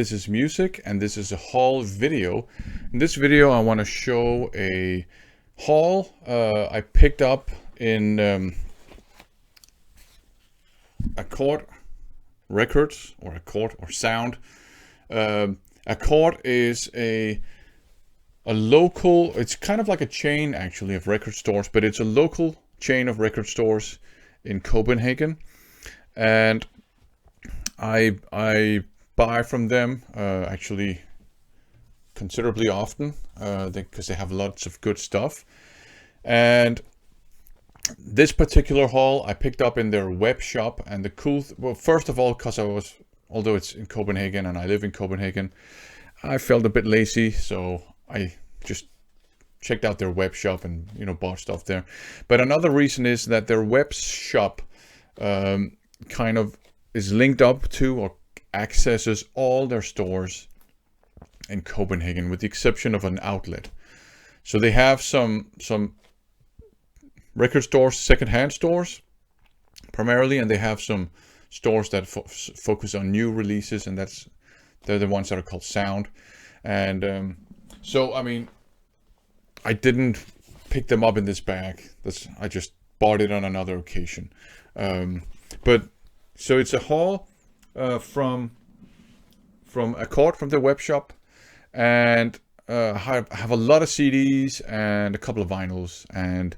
This is music, and this is a haul video. In this video, I want to show a haul I picked up in Accord Records, or Accord or Sound. Accord is a local, it's kind of like a chain actually of record stores, but it's a local chain of record stores in Copenhagen, and I buy from them actually considerably often because they have lots of good stuff. And this particular haul I picked up in their web shop, and the well, first of all, because although it's in Copenhagen and I live in Copenhagen, I felt a bit lazy, so I just checked out their web shop and bought stuff there. But another reason is that their web shop kind of is linked up to or accesses all their stores in Copenhagen, with the exception of an outlet. So they have some record stores, secondhand stores primarily, and they have some stores that focus on new releases, and they're the ones that are called Sound. And so I mean, I didn't pick them up in this bag. I just bought it on another occasion. But so it's a haul from Accord, from their web shop, and have a lot of CDs and a couple of vinyls, and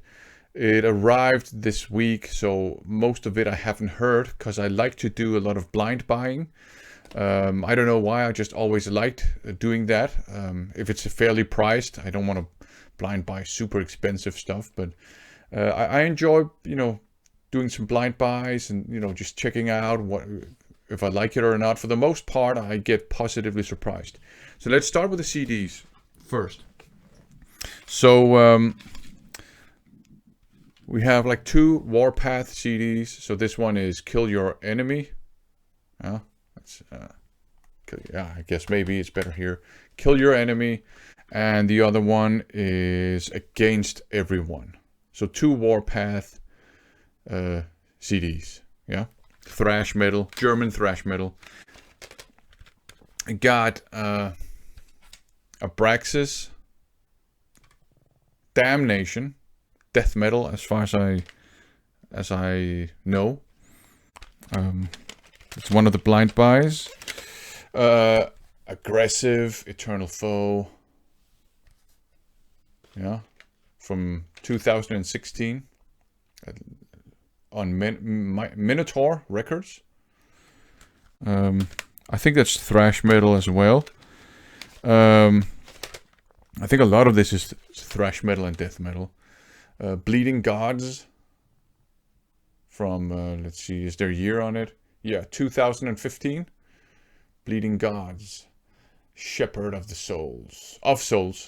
it arrived this week, so most of it I haven't heard because I like to do a lot of blind buying. I don't know why, I just always liked doing that. If it's fairly priced, I don't want to blind buy super expensive stuff, but I enjoy doing some blind buys and just checking out if I like it or not. For the most part, I get positively surprised. So let's start with the CDs first. So we have like two Warpath CDs. So this one is Kill Your Enemy. I guess maybe it's better here. Kill Your Enemy. And the other one is Against Everyone. So two Warpath CDs. Yeah. Thrash metal, German thrash metal. I got Abraxas, Damnation, death metal as far as I know. It's one of the blind buys. Aggressive, Eternal Foe. Yeah, from 2016 on Minotaur Records. I think that's thrash metal as well. I think a lot of this is thrash metal and death metal. Bleeding Gods from, let's see, is there a year on it? Yeah, 2015. Bleeding Gods, Shepherd of the Souls.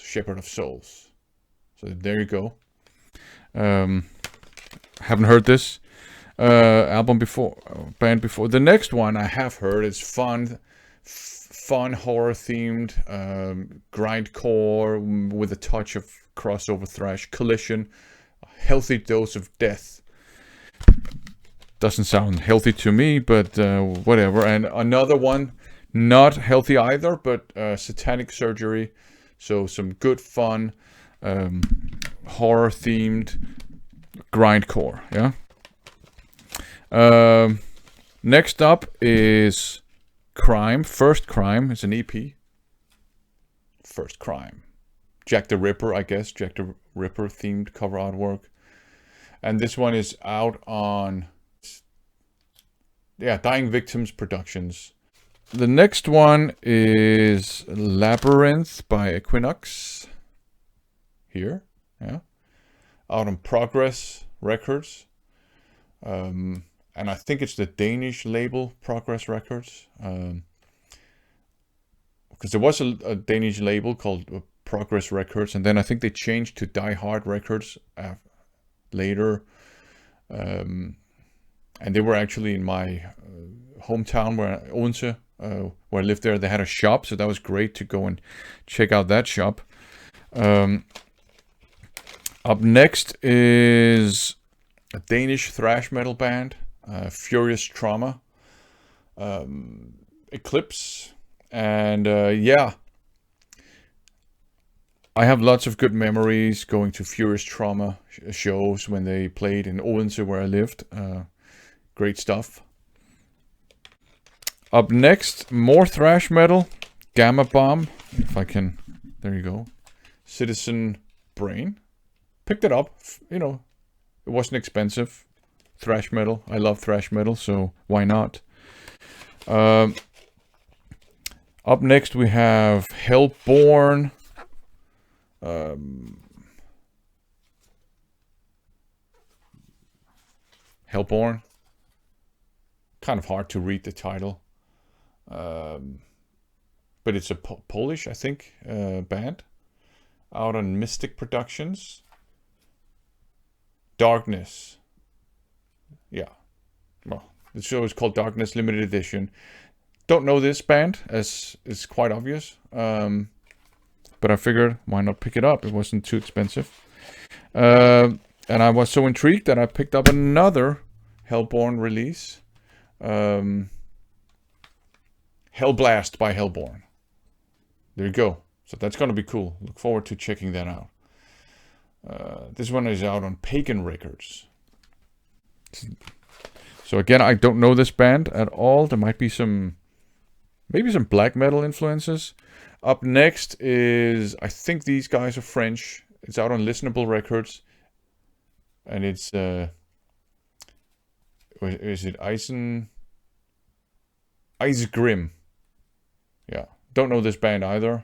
Shepherd of Souls. So there you go. Haven't heard this band before. The next one I have heard is fun horror themed, grindcore with a touch of crossover thrash. Collision, a healthy dose of death. Doesn't sound healthy to me, but whatever. And another one, not healthy either, but Satanic Surgery. So some good fun horror themed grindcore. Yeah. Next up is Crime. First Crime. It's an EP. First Crime. Jack the Ripper, I guess. Jack the Ripper themed cover artwork. And this one is out on Dying Victims Productions. The next one is Labyrinth by Equinox. Here. Yeah. Out on Progress Records. And I think it's the Danish label, Progress Records. Because there was a Danish label called Progress Records, and then I think they changed to Die Hard Records later. And they were actually in my hometown, Odense, where I lived there. They had a shop, so that was great to go and check out that shop. Up next is a Danish thrash metal band, Furious Trauma. Eclipse And yeah, I have lots of good memories going to Furious Trauma shows when they played in Odense where I lived. Great stuff. Up next, more thrash metal. Gama Bomb. If I can, there you go. Citizen Brain. Picked it up. You know, it wasn't expensive. Thrash metal. I love thrash metal, so why not? Up next we have Hellborn. Hellborn. Kind of hard to read the title. But it's a Polish, I think, band. Out on Mystic Productions. Darkness. Yeah. Well, the show is called Darkness Limited Edition. Don't know this band, as is quite obvious. But I figured, why not pick it up? It wasn't too expensive. And I was so intrigued that I picked up another Hellborn release. Hellblast by Hellborn. There you go. So that's going to be cool. Look forward to checking that out. This one is out on Pagan Records. So again, I don't know this band at all. There might be maybe some black metal influences. Up next is, I think these guys are French. It's out on Listenable Records. And it's, is it Eisgrim? Yeah, don't know this band either.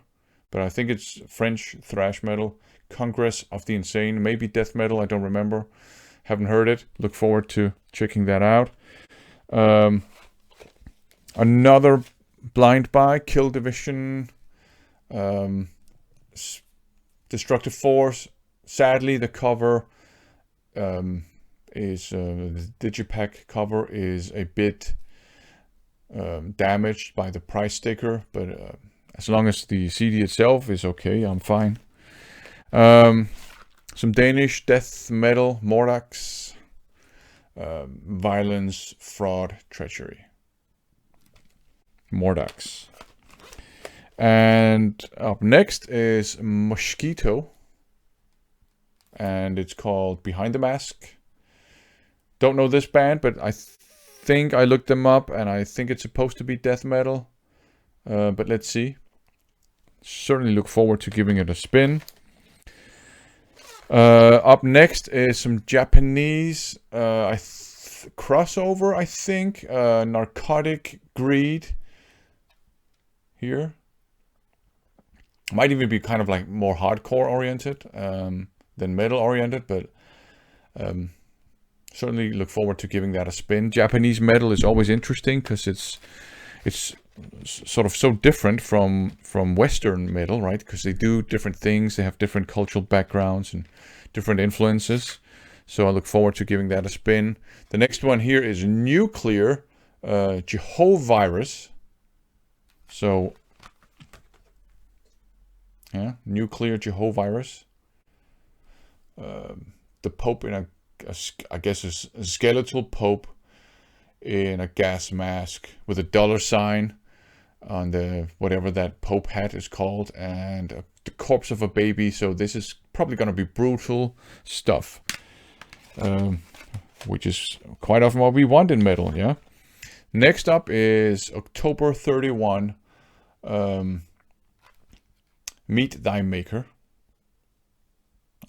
But I think it's French thrash metal. Congress of the Insane, maybe death metal, I don't remember. Haven't heard it. Look forward to checking that out. Another blind buy, Kill Division, Destructive Force. Sadly, the cover is the Digipack cover is a bit damaged by the price sticker, but as long as the CD itself is okay, I'm fine. Some Danish death metal, Mordax, Violence, Fraud, Treachery. Mordax. And up next is Mosquito. And it's called Behind the Mask. Don't know this band, but I think I looked them up and I think it's supposed to be death metal. But let's see. Certainly look forward to giving it a spin. Up next is some Japanese crossover, I think. Narcotic Greed. Here. Might even be kind of like more hardcore oriented than metal oriented, but certainly look forward to giving that a spin. Japanese metal is always interesting because it's sort of so different from Western metal, right? Because they do different things, they have different cultural backgrounds and different influences. So I look forward to giving that a spin. The next one here is Nuclear Jehovirus. So yeah, Nuclear Jehovirus. The Pope in I guess a skeletal Pope in a gas mask with a $sign on the whatever that Pope hat is called, and the corpse of a baby. So this is probably going to be brutal stuff, which is quite often what we want in metal. Yeah. Next up is October 31. Meet Thy Maker.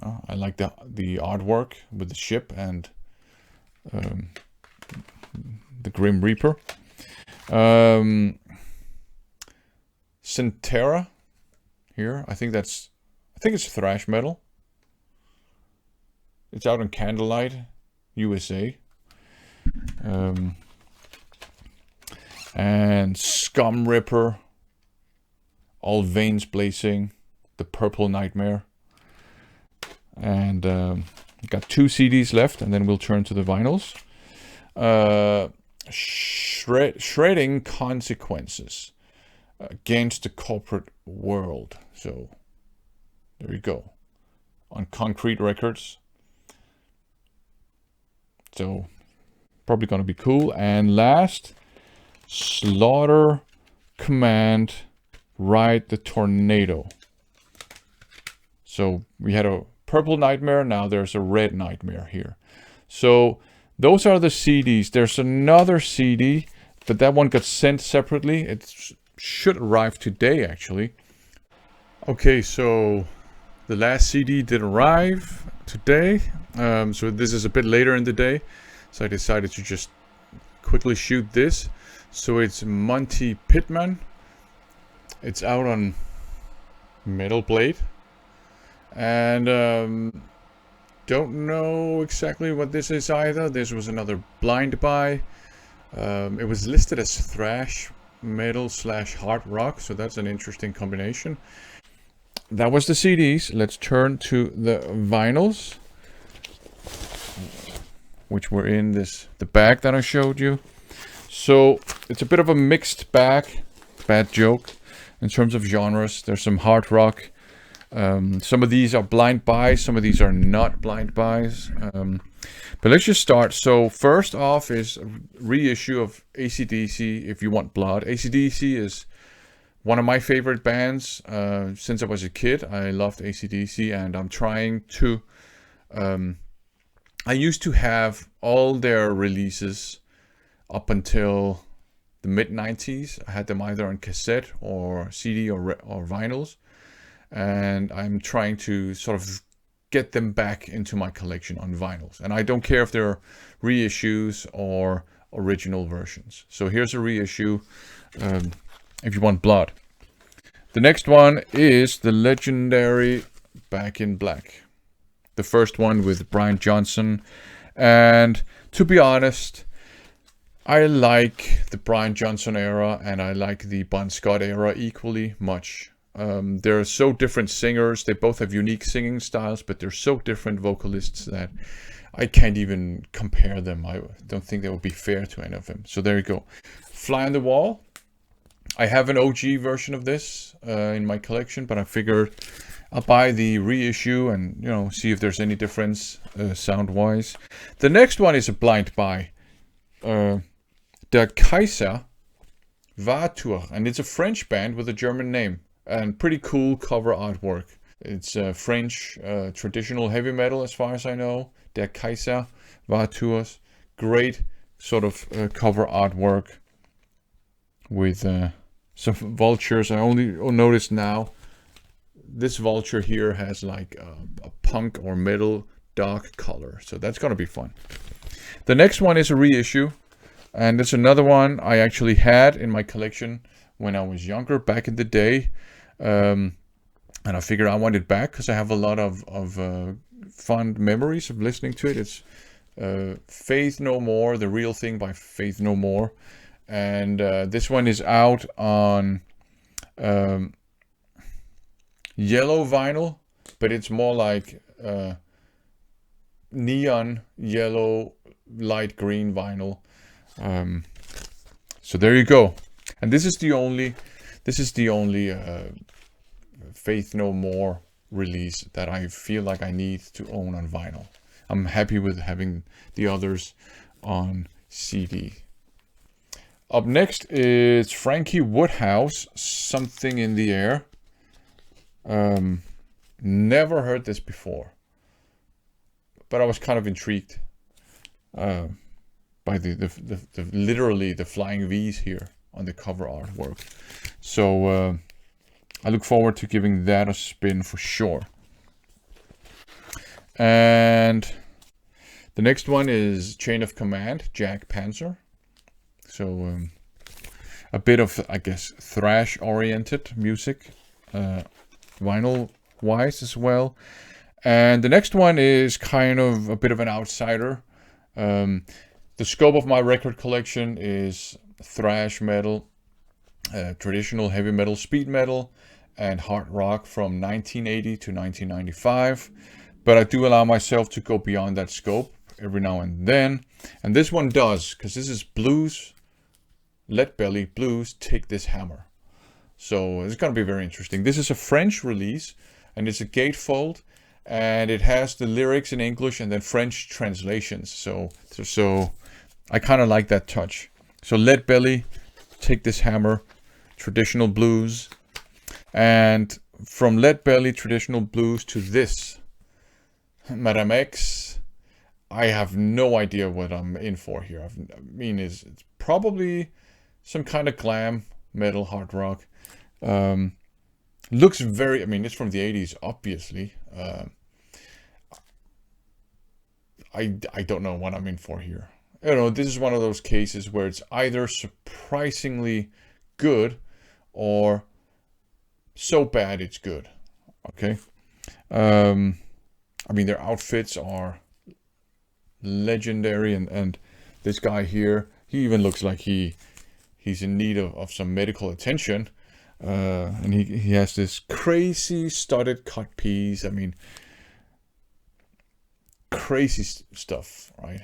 I like the artwork with the ship and the Grim Reaper. Centera here. I think it's thrash metal. It's out in Candlelight, USA. And Scum Ripper. All Veins Blazing. The Purple Nightmare. And got 2 CDs left, and then we'll turn to the vinyls. Shredding Consequences Against the Corporate World. So there you go, on Concrete Records. So probably gonna be cool. And last, Slaughter Command, Ride the Tornado. So we had a purple Nightmare, now there's a red Nightmare here. So those are the CDs. There's another CD, but that one got sent separately. It should arrive today, actually. Okay, so the last CD did arrive today. So this is a bit later in the day. So I decided to just quickly shoot this. So it's Monty Pittman. It's out on Metal Blade. And don't know exactly what this is either. This was another blind buy. It was listed as thrash metal / hard rock, so that's an interesting combination. That was the CDs. Let's turn to the vinyls, which were in the bag that I showed you. So it's a bit of a mixed bag, bad joke, in terms of genres. There's some hard rock. Some of these are blind buys, some of these are not blind buys. But let's just start. So first off is a reissue of AC/DC, If You Want Blood. AC/DC is one of my favorite bands since I was a kid. I loved AC/DC, and I'm trying to... I used to have all their releases up until the mid-90s. I had them either on cassette or CD or vinyls. And I'm trying to sort of get them back into my collection on vinyls. And I don't care if they're reissues or original versions. So here's a reissue, If You Want Blood. The next one is the legendary Back in Black. The first one with Brian Johnson. And to be honest, I like the Brian Johnson era and I like the Bon Scott era equally much. They're so different singers. They both have unique singing styles, but they're so different vocalists that I can't even compare them. I don't think that would be fair to any of them. So there you go. Fly on the Wall. I have an OG version of this in my collection, but I figured I'll buy the reissue and, you know, see if there's any difference sound-wise. The next one is a blind buy. Der Kaiser Warpath, and it's a French band with a German name. And pretty cool cover artwork. It's French traditional heavy metal as far as I know. Der Kaiser Warpath. Great sort of cover artwork with some vultures. I only noticed now this vulture here has like a punk or metal dark color. So that's going to be fun. The next one is a reissue. And it's another one I actually had in my collection when I was younger, back in the day. And I figured I want it back because I have a lot of fond memories of listening to it. It's Faith No More, The Real Thing by Faith No More. And this one is out on yellow vinyl, but it's more like neon yellow, light green vinyl. So there you go. And this is the only Faith No More release that I feel like I need to own on vinyl. I'm happy with having the others on CD. Up next is Frankie Woodhouse, Something in the Air. Never heard this before, but I was kind of intrigued by the literally the flying V's here on the cover artwork. So I look forward to giving that a spin for sure. And the next one is Chain of Command, Jack Panzer. So a bit of, I guess, thrash oriented music, vinyl wise as well. And the next one is kind of a bit of an outsider. The scope of my record collection is thrash metal, traditional heavy metal, speed metal, and hard rock from 1980 to 1995. But I do allow myself to go beyond that scope every now and then. And this one does, because this is blues, Lead Belly blues, Take This Hammer. So it's going to be very interesting. This is a French release, and it's a gatefold, and it has the lyrics in English and then French translations. So I kind of like that touch. So Lead Belly, Take This Hammer, traditional blues. And from Lead Belly traditional blues to this Madame X, I have no idea what I'm in for here. I mean, it's probably some kind of glam metal hard rock. Looks very, I mean, it's from the 80s, obviously. I don't know what I'm in for here. You know, this is one of those cases where it's either surprisingly good or so bad it's good. Okay. I mean, their outfits are legendary, and this guy here, he even looks like he's in need of some medical attention. And he has this crazy studded cut piece. I mean, crazy stuff, right?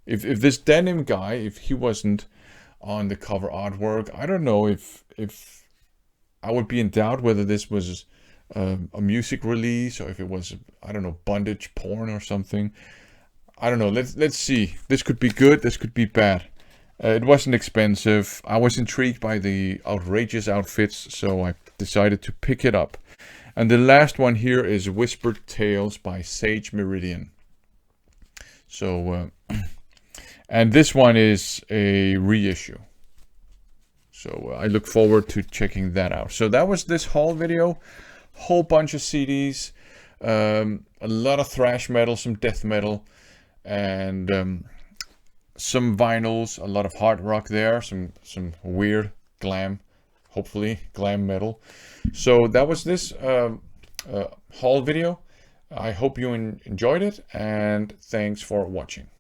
If this denim guy, if he wasn't on the cover artwork, I don't know if I would be in doubt whether this was a music release or if it was, I don't know, bondage porn or something. I don't know. Let's see. This could be good. This could be bad. It wasn't expensive. I was intrigued by the outrageous outfits, so I decided to pick it up. And the last one here is Whispered Tales by Sage Meridien. So, and this one is a reissue. So I look forward to checking that out. So that was this haul video. Whole bunch of CDs, a lot of thrash metal, some death metal, and some vinyls, a lot of hard rock there, some weird glam, hopefully glam metal. So that was this haul video. I hope you enjoyed it, and thanks for watching.